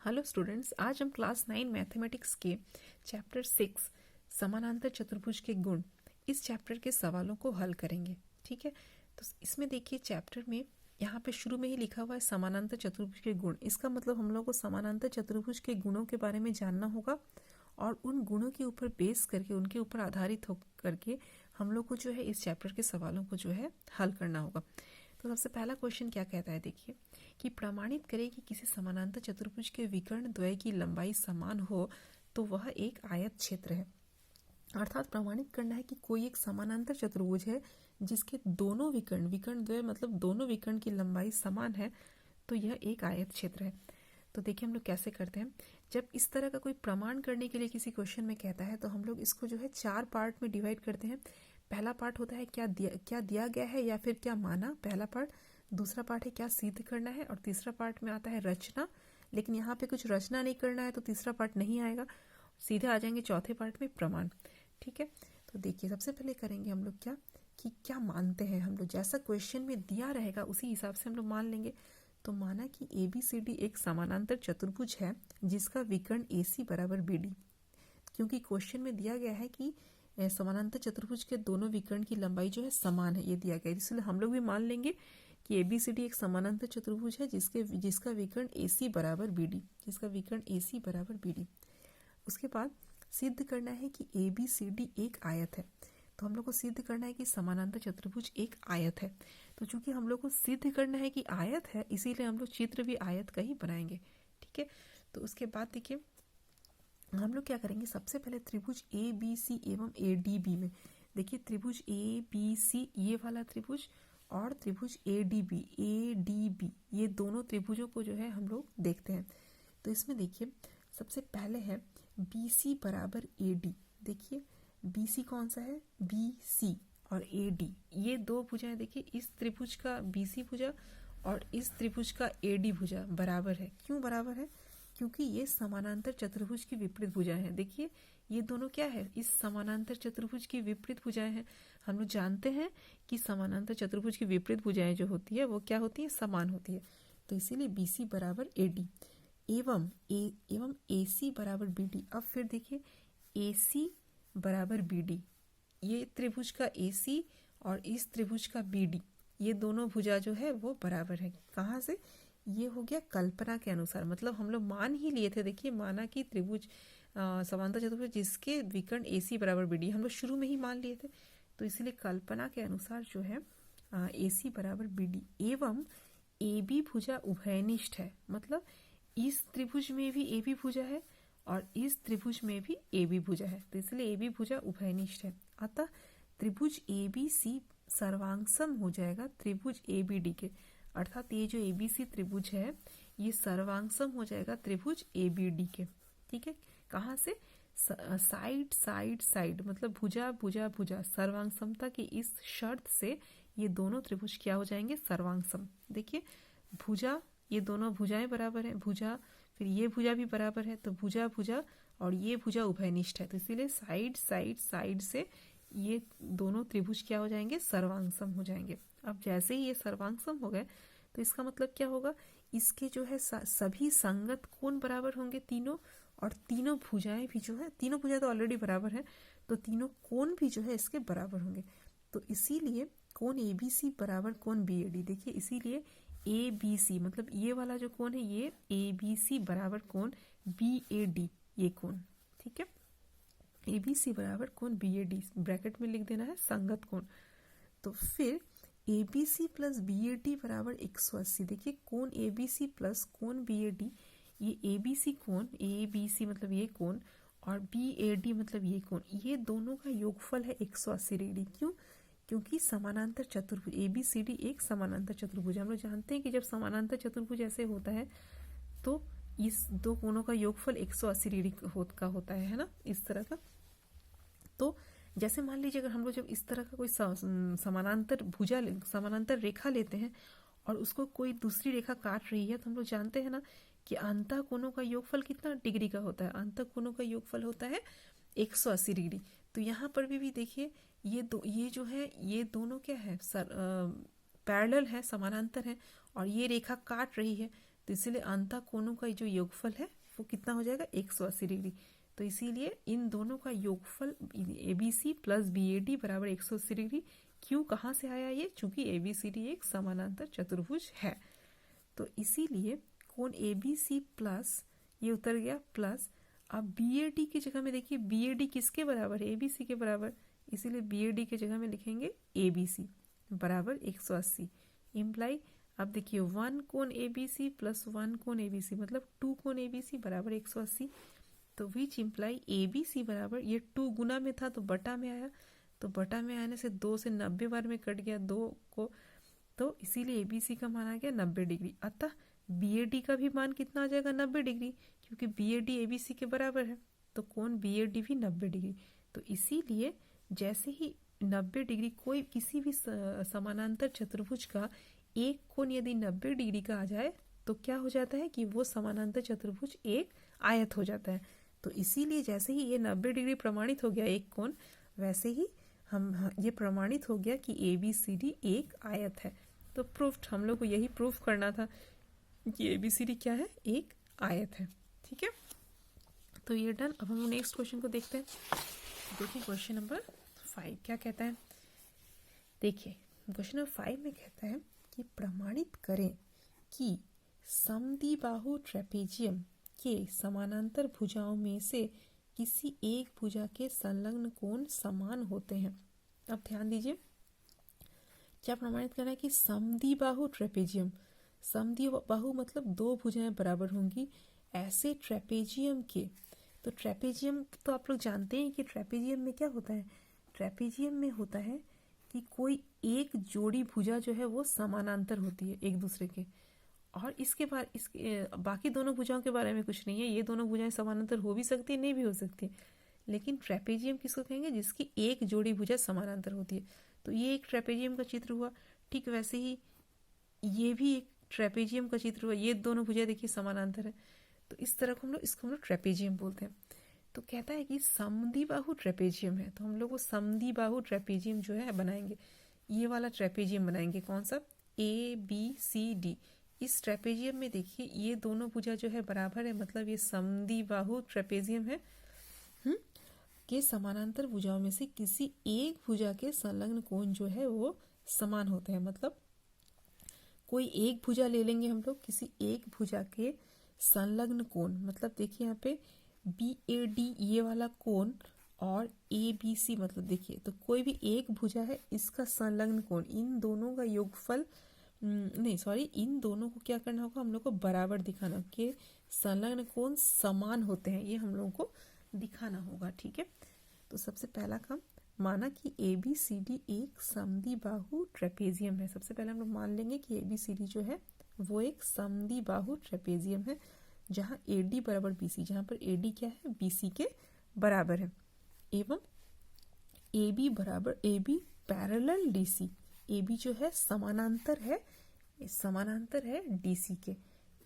Hello students, आज हम class 9 mathematics के चैप्टर 6 समानांतर चतुर्भुज के गुण इस चैप्टर के सवालों को हल करेंगे। ठीक है, तो इसमें देखिए चैप्टर में यहाँ पे शुरू में ही लिखा हुआ है समानांतर चतुर्भुज के गुण। इसका मतलब हम लोग को समानांतर चतुर्भुज के गुणों के बारे में जानना होगा और उन गुणों के ऊपर बेस करके उनके ऊपर आधारित हो करके हम लोग को जो है इस चैप्टर के सवालों को जो है हल करना होगा। तो सबसे पहला क्वेश्चन क्या कहता है, देखिए कि प्रमाणित करें कि किसी समानांतर चतुर्भुज के विकर्ण द्वय की लंबाई समान हो तो वह एक आयत क्षेत्र है। अर्थात प्रमाणित करना है कि कोई एक समानांतर चतुर्भुज है जिसके दोनों विकर्ण द्वय मतलब दोनों विकर्ण की लंबाई समान है, तो यह एक आयत क्षेत्र है। तो देखिए हम लोग कैसे करते हैं। जब इस तरह का कोई प्रमाण करने के लिए किसी क्वेश्चन में कहता है तो हम लोग इसको जो है 4 पार्ट में डिवाइड करते हैं। पहला पार्ट होता है क्या दिया गया है या फिर क्या माना, पहला पार्ट। दूसरा पार्ट है क्या सिद्ध करना है, और तीसरा पार्ट में आता है रचना। लेकिन यहाँ पे कुछ रचना नहीं करना है तो तीसरा पार्ट नहीं आएगा, सीधे आ जाएंगे चौथे पार्ट में प्रमाण। ठीक है, तो देखिए सबसे पहले करेंगे हम लोग क्या मानते हैं। हम लोग जैसा क्वेश्चन में दिया रहेगा उसी हिसाब से हम लोग मान लेंगे। तो माना कि ABCD एक समानांतर चतुर्भुज है जिसका विकर्ण AC बराबर BD। क्योंकि क्वेश्चन में दिया गया है कि समानांतर चतुर्भुज के दोनों विकर्ण की लंबाई जो है समान है, ये दिया गया है, इसलिए हम लोग भी मान लेंगे कि ABCD एक समानांतर चतुर्भुज है जिसका विकर्ण AC बराबर BD। उसके बाद सिद्ध करना है कि ABCD एक आयत है। तो हम लोग को सिद्ध करना है कि समानांतर चतुर्भुज एक आयत है। तो चूंकि हम लोग को सिद्ध करना है कि आयत है, इसीलिए हम लोग चित्र भी आयत का ही बनाएंगे। ठीक है, तो उसके बाद देखिए हम लोग क्या करेंगे। सबसे पहले त्रिभुज ABC एवं ADB में देखिए त्रिभुज ABC ये वाला त्रिभुज और त्रिभुज ADB ये दोनों त्रिभुजों को जो है हम लोग देखते हैं। तो इसमें देखिए सबसे पहले है BC बराबर AD। देखिए BC कौन सा है, BC और AD ये दो भुजाएं। देखिए इस त्रिभुज का BC भुजा और इस त्रिभुज का AD भुजा बराबर है। क्यों बराबर है? क्योंकि ये समानांतर चतुर्भुज की विपरीत भुजाएं हैं। देखिए ये दोनों क्या है, इस समानांतर चतुर्भुज की विपरीत भुजाएं हैं। हम लोग जानते हैं कि समानांतर चतुर्भुज की विपरीत भुजाएं जो होती है वो क्या होती है, समान होती है। तो इसीलिए BC बराबर AD एवं AC बराबर BD। अब फिर देखिए AC बराबर BD, ये त्रिभुज का AC और इस त्रिभुज का BD ये दोनों भुजा जो है वो बराबर है। कहाँ से? ये हो गया कल्पना के अनुसार, मतलब हम लोग मान ही लिए थे। देखिए माना कि त्रिभुज समांतर चतुर्भुज जिसके विकर्ण AC बराबर BD हम लोग शुरू में ही मान लिए थे। तो इसीलिए कल्पना के अनुसार जो है AC बराबर BD एवं AB भुजा उभयनिष्ठ है। मतलब इस त्रिभुज में भी AB भुजा है और इस त्रिभुज में भी AB भुजा है, तो इसलिए AB भुजा उभयनिष्ठ है। अतः त्रिभुज ABC सर्वांगसम हो जाएगा त्रिभुज ABD के। अर्थात ये जो ABC त्रिभुज है ये सर्वांगसम हो जाएगा त्रिभुज ABD के। ठीक है, कहाँ से? साइड साइड साइड मतलब भुजा भुजा भुजा सर्वांगसमता की इस शर्त से ये दोनों त्रिभुज क्या हो जाएंगे, सर्वांगसम। देखिए भुजा, ये दोनों भुजाएं बराबर है, भुजा फिर ये भुजा भी बराबर है, तो भुजा भुजा और ये भुजा उभयनिष्ठ है। तो इसीलिए साइड साइड साइड से ये दोनों त्रिभुज क्या हो जाएंगे, सर्वांगसम हो जाएंगे। अब जैसे ही ये सर्वांगसम हो गए तो इसका मतलब क्या होगा, इसके जो है सभी संगत कोण बराबर होंगे तीनों, और तीनों भुजाएं भी जो है, तीनों भुजाएं तो ऑलरेडी बराबर है, तो तीनों कोण भी जो है इसके बराबर होंगे। तो इसीलिए कोण ABC बराबर कोण BAD। देखिए इसीलिए ABC मतलब ये वाला जो कोण है ये ABC बराबर कोण BAD ये कोण। ठीक है, ABC बराबर कोण BAD ब्रैकेट में लिख देना है संगत कोण। तो फिर ABC प्लस BAD बराबर 180। देखिए कोण ABC प्लस कोण BAD, ये ABC कोण, ABC मतलब ये कोण और BAD मतलब ये कोण, ये दोनों का योगफल है 180 डिग्री। क्यों? क्योंकि समानांतर चतुर्भुज ABCD एक समानांतर चतुर्भुज। हम लोग जानते हैं कि जब समानांतर चतुर्भुज ऐसे होता है तो इस दो कोणों का योगफल 180 डिग्री का होता है ना, इस तरह का। तो जैसे मान लीजिए अगर हम लोग जब इस तरह का कोई समानांतर रेखा लेते हैं और उसको कोई दूसरी रेखा काट रही है, तो हम लोग जानते हैं ना कि अंतः कोणों का योगफल कितना डिग्री का होता है, अंतः कोणों का योगफल होता है 180 डिग्री। तो यहाँ पर भी देखिए ये जो है ये दोनों क्या है, पैरेलल है, समानांतर है, और ये रेखा काट रही है। तो इसीलिए अंतः कोणों का जो योगफल है वो कितना हो जाएगा 180 डिग्री। तो इसीलिए इन दोनों का योगफल ABC प्लस BAD बराबर 180 डिग्री। क्यों कहाँ से आया ये? चूंकि ABCD एक समानांतर चतुर्भुज है। तो इसीलिए कोण ABC प्लस ये उतर गया प्लस, अब BAD की जगह में देखिए BAD किसके बराबर है? ABC के बराबर, इसीलिए BAD की जगह में लिखेंगे ABC बराबर 180 इम्प्लाई। अब देखिए 1 कोण ABC प्लस 1 कोण ABC मतलब 2 कोण ABC बराबर 180। तो विच इम्प्लाई ABC बराबर, ये 2 गुना में था तो बटा में आया, तो बटा में आने से 2 से 90 बार में कट गया 2 को, तो इसीलिए ABC का मान आ गया 90 डिग्री। अतः BAD का भी मान कितना आ जाएगा? 90 डिग्री, क्योंकि BAD ABC के बराबर है तो कोण BAD भी 90 डिग्री। तो इसीलिए जैसे ही 90 डिग्री कोई किसी भी समानांतर चतुर्भुज का एक कोण यदि 90 डिग्री का आ जाए तो क्या हो जाता है कि वो समानांतर चतुर्भुज एक आयत हो जाता है। तो इसीलिए जैसे ही ये 90 डिग्री प्रमाणित हो गया एक कोण, वैसे ही हम ये प्रमाणित हो गया कि ABCD एक आयत है। तो प्रूफ्ड, हम लोग को यही प्रूफ करना था कि ABCD क्या है? एक आयत है। ठीक है, तो ये डन। अब हम नेक्स्ट क्वेश्चन को देखते हैं। देखिए क्वेश्चन नंबर 5 क्या कहता है। देखिए क्वेश्चन नंबर 5 में कहता है कि प्रमाणित करें कि समद्विबाहु ट्रेपेजियम के समानांतर भुजाओं में से किसी एक भुजा के संलग्न कोण समान होते हैं। अब ध्यान दीजिए, क्या प्रमाणित करना है कि समद्विबाहु ट्रेपेजियम, समद्विबाहु मतलब दो भुजाएं बराबर होंगी ऐसे ट्रेपेजियम के। तो ट्रेपेजियम तो आप लोग जानते हैं कि ट्रेपेजियम में क्या होता है? ट्रेपेजियम में होता है कि कोई एक जोड़ी भुजा जो है वो समानांतर होती है एक दूसरे के, और इसके बाद इसके बाकी दोनों भुजाओं के बारे में कुछ नहीं है। ये दोनों भुजाएं समानांतर हो भी सकती है, नहीं भी हो सकती, लेकिन ट्रेपेजियम किसको कहेंगे? जिसकी एक जोड़ी भुजा समानांतर होती है। तो ये एक ट्रेपेजियम का चित्र हुआ। ठीक वैसे ही ये भी एक ट्रेपेजियम का चित्र हुआ। ये दोनों भुजाएं देखिए समानांतर है, तो इस तरह को हम लोग ट्रेपेजियम बोलते हैं। तो कहता है कि समद्विबाहु ट्रेपेजियम है, तो हम लोग वो समद्विबाहु ट्रेपेजियम जो है बनाएंगे। ये वाला ट्रेपेजियम बनाएंगे, कौन सा? ABCD। इस ट्रेपेजियम में देखिए ये दोनों भुजा जो है बराबर है, मतलब ये समद्विबाहु ट्रेपेजियम है के समानांतर भुजाओं में से किसी एक भुजा के संलग्न कोण जो है वो समान होते हैं। मतलब कोई एक भुजा ले लेंगे हम लोग, किसी एक भुजा के संलग्न कोण, मतलब देखिए यहाँ पे BAD ये वाला कोण और ABC, मतलब देखिए तो कोई भी एक भुजा है इसका संलग्न कोण, इन दोनों का योगफल इन दोनों को क्या करना होगा? हम लोग को बराबर दिखाना कि संलग्न कोण समान होते हैं, ये हम लोगों को दिखाना होगा। ठीक है, तो सबसे पहला काम, माना कि ABCD एक समद्विबाहु ट्रेपेजियम है। सबसे पहले हम लोग मान लेंगे कि ABCD जो है वो एक समद्विबाहु ट्रेपेजियम है, जहाँ AD बराबर BC, जहाँ पर AD क्या है? BC के बराबर है, एवं AB बराबर AB पैरेलल DC। AB जो है समानांतर है DC के।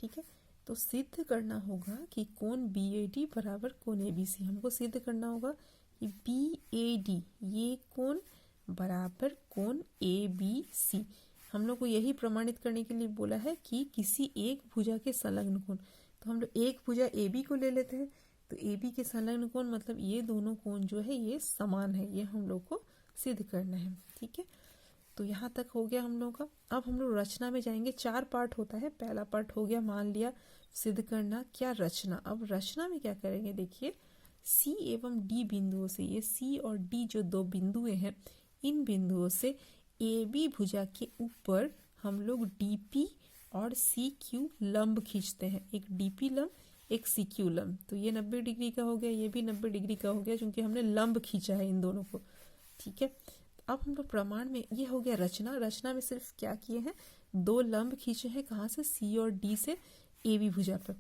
ठीक है, तो सिद्ध करना होगा कि कोण BAD बराबर कोण ABC। हमको सिद्ध करना होगा कि BAD ये कोण बराबर कोण ABC। हम लोग को यही प्रमाणित करने के लिए बोला है कि किसी एक भुजा के संलग्न कोण। तो हम लोग एक भुजा AB को ले लेते हैं, तो AB के संलग्न कोण मतलब ये दोनों कोण जो है ये समान है, ये हम लोग को सिद्ध करना है। ठीक है, तो यहाँ तक हो गया हम लोग का। अब हम लोग रचना में जाएंगे। 4 पार्ट होता है, पहला पार्ट हो गया मान लिया सिद्ध करना, क्या रचना। अब रचना में क्या करेंगे? देखिए C एवं D बिंदुओं से, ये C और D जो दो बिंदुएं हैं, इन बिंदुओं से AB भुजा के ऊपर हम लोग DP और CQ लंब खींचते हैं। एक DP लंब, एक CQ लंब। तो ये 90 डिग्री का हो गया, ये भी 90 डिग्री का हो गया, क्योंकि हमने लंब खींचा है इन दोनों को। ठीक है, अब हम लोग प्रमाण में, ये हो गया रचना। रचना में सिर्फ क्या किए हैं? 2 लंब खींचे हैं, कहाँ से? C और D से AB भुजा पर।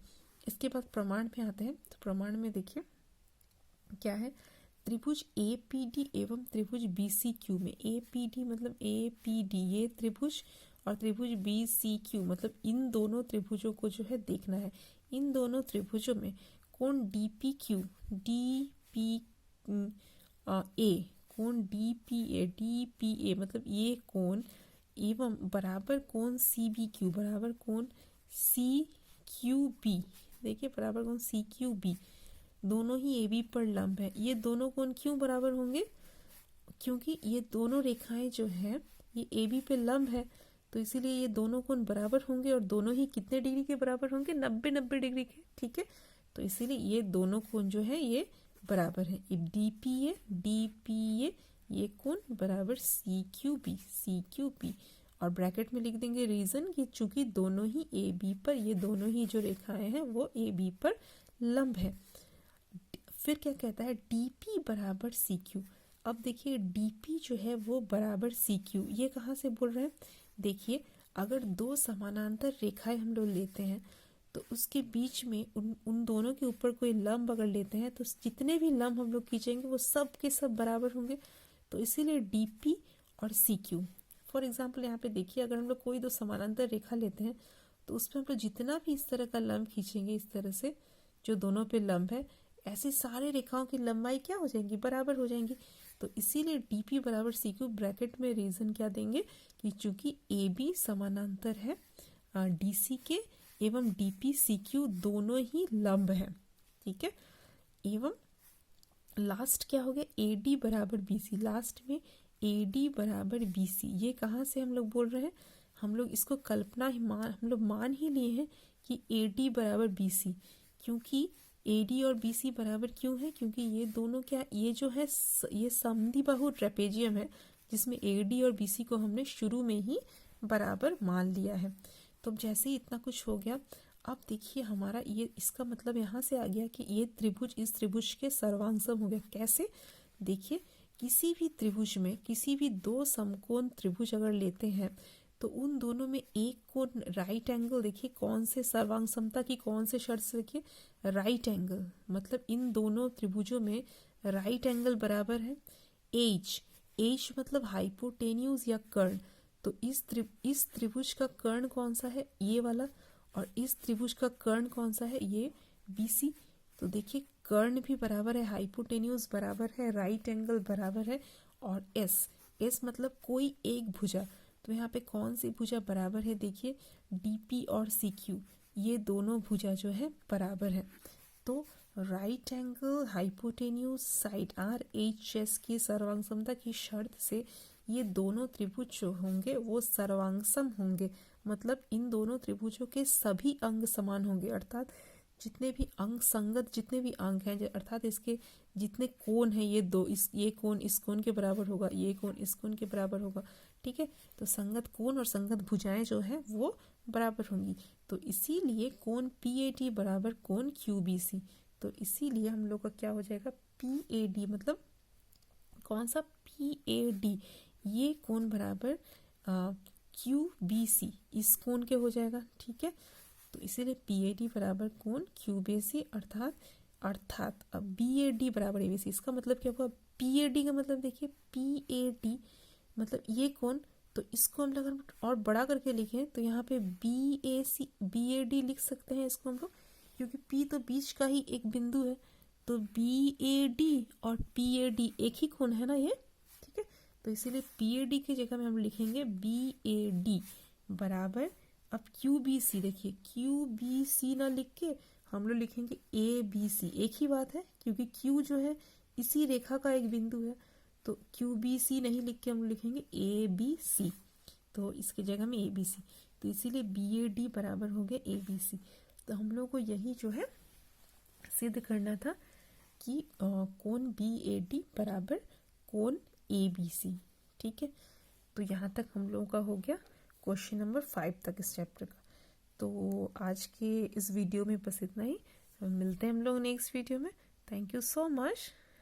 इसके बाद प्रमाण में आते हैं। तो प्रमाण में देखिए क्या है? त्रिभुज APD एवं त्रिभुज BCQ में, APD मतलब APD ये त्रिभुज, और त्रिभुज BCQ मतलब इन दोनों त्रिभुजों को जो है देखना है। इन दोनों त्रिभुजों में कोण DPA कोण DPA मतलब ये कोण एवं बराबर कोण CBQ बराबर कोण क्यू बी, देखिए बराबर कोण सी क्यू बी, दोनों ही ए बी पर लंब है। ये दोनों कोण क्यों बराबर होंगे? क्योंकि ये दोनों रेखाएं जो है ये ए बी पे लंब है, तो इसीलिए ये दोनों कोण बराबर होंगे और दोनों ही कितने डिग्री के बराबर होंगे? 90 डिग्री के, ठीक है। तो इसीलिए ये दोनों कोण जो है ये बराबर है। अब डी पी ए ये कोण बराबर सी क्यू बी, और ब्रैकेट में लिख देंगे रीजन कि चूंकि दोनों ही ए बी पर, ये दोनों ही जो रेखाएं हैं वो ए बी पर लंब है। फिर क्या कहता है? डी पी बराबर सी क्यू। अब देखिए डी पी जो है वो बराबर सी क्यू, ये कहाँ से बोल रहे हैं? देखिए अगर दो समानांतर रेखाएं हम लोग लेते हैं तो उसके बीच में उन दोनों के ऊपर कोई लंब अगर लेते हैं तो जितने भी लंब हम लोग खींचेंगे वो सब के सब बराबर होंगे। तो इसीलिए डी पी और सी क्यू। फॉर एग्जाम्पल यहाँ पे देखिए अगर हम लोग कोई दो समानांतर रेखा लेते हैं तो उसमें हम लोग जितना भी इस तरह का लंब खींचेंगे, इस तरह से जो दोनों पे लंब है, ऐसे सारे रेखाओं की लंबाई क्या हो जाएंगी? बराबर हो जाएंगी। तो इसीलिए डी पी बराबर सी क्यू, ब्रैकेट में रीजन क्या देंगे कि चूंकि ए बी समानांतर है डी सी के एवं डी पी सी क्यू दोनों ही लंब है, ठीक है। एवं लास्ट क्या हो गया? ए डी बराबर बी सी, लास्ट में ए डी बराबर बी सी। ये कहाँ से हम लोग बोल रहे हैं? हम लोग इसको कल्पना ही हम लोग मान ही लिए हैं कि ए डी बराबर बी सी, क्योंकि ए डी और बी सी बराबर क्यों है? क्योंकि ये दोनों क्या, ये जो है ये समद्विबाहु ट्रेपेजियम है जिसमें ए डी और बी सी को हमने शुरू में ही बराबर मान लिया है। तो अब जैसे ही इतना कुछ हो गया, अब देखिए हमारा ये, इसका मतलब यहाँ से आ गया कि ये त्रिभुज इस त्रिभुज के सर्वांग हो गया। कैसे? देखिए किसी भी त्रिभुज में, किसी भी दो समकोण त्रिभुज अगर लेते हैं तो उन दोनों में एक कोण राइट एंगल, देखिए कौन से सर्वांग समता की कौन से शर्त से? देखिए राइट एंगल, मतलब इन दोनों त्रिभुजों में राइट एंगल बराबर है। एच मतलब हाइपोटेन्यूज या कर्ण। तो इस त्रिभुज का कर्ण कौन सा है? ये वाला। और इस त्रिभुज का कर्ण कौन सा है? ये बी सी। तो देखिए कर्ण भी बराबर है, हाइपोटेन्यूज बराबर है, राइट एंगल बराबर है, और एस मतलब कोई एक भुजा। तो यहाँ पे कौन सी भुजा बराबर है? देखिए डीपी और सी क्यू, ये दोनों भुजा जो है बराबर है। तो right angle hypotenuse side R H S की सर्वांग समता की शर्त से ये दोनों त्रिभुज जो होंगे वो सर्वांगसम होंगे, मतलब इन दोनों त्रिभुजों के सभी अंग समान होंगे, अर्थात जितने भी अंग संगत जितने भी अंग हैं, अर्थात इसके जितने कोण हैं ये दो, ये कोण इस कोण के बराबर होगा, ये कोण इस कोण के बराबर होगा, ठीक है। तो संगत कोण और संगत भुजाएं जो है वो बराबर होंगी। तो इसीलिए कोण पी ए डी बराबर कोण क्यू बी सी। तो इसीलिए हम लोग का क्या हो जाएगा? पी ए डी मतलब कौन सा? पी ए डी, ये कोण बराबर क्यू बी सी, इस कोण के हो जाएगा, ठीक है। तो इसीलिए पी ए डी बराबर कोण क्यू बी सी, अर्थात अब बी ए डी बराबर ए बी सी। इसका मतलब क्या हुआ? पी ए डी का मतलब देखिए पी ए डी मतलब ये कोण, तो इसको हम अगर और बड़ा करके लिखें तो यहाँ पे बी ए डी लिख सकते हैं इसको हम लोग, क्योंकि पी तो बीच का ही एक बिंदु है। तो बी ए डी और पी ए डी एक ही कोण है ना ये, ठीक है। तो इसीलिए पी ए डी की जगह में हम लिखेंगे बी ए डी बराबर, अब क्यू बी सी, देखिए क्यू बी सी ना लिख के हम लोग लिखेंगे ए बी सी, एक ही बात है, क्योंकि क्यू जो है इसी रेखा का एक बिंदु है। तो क्यू बी सी नहीं लिख के हम लिखेंगे ए बी सी, तो इसकी जगह में ए बी सी। तो इसीलिए बी ए डी बराबर हो गया ए बी सी। तो हम लोग को यही जो है सिद्ध करना था कि कोण बी ए डी बराबर कोण ए बी सी, ठीक है। तो यहाँ तक हम लोगों का हो गया क्वेश्चन नंबर 5 तक इस चैप्टर का। तो आज के इस वीडियो में बस इतना ही, मिलते हैं हम लोग नेक्स्ट वीडियो में। Thank you so much.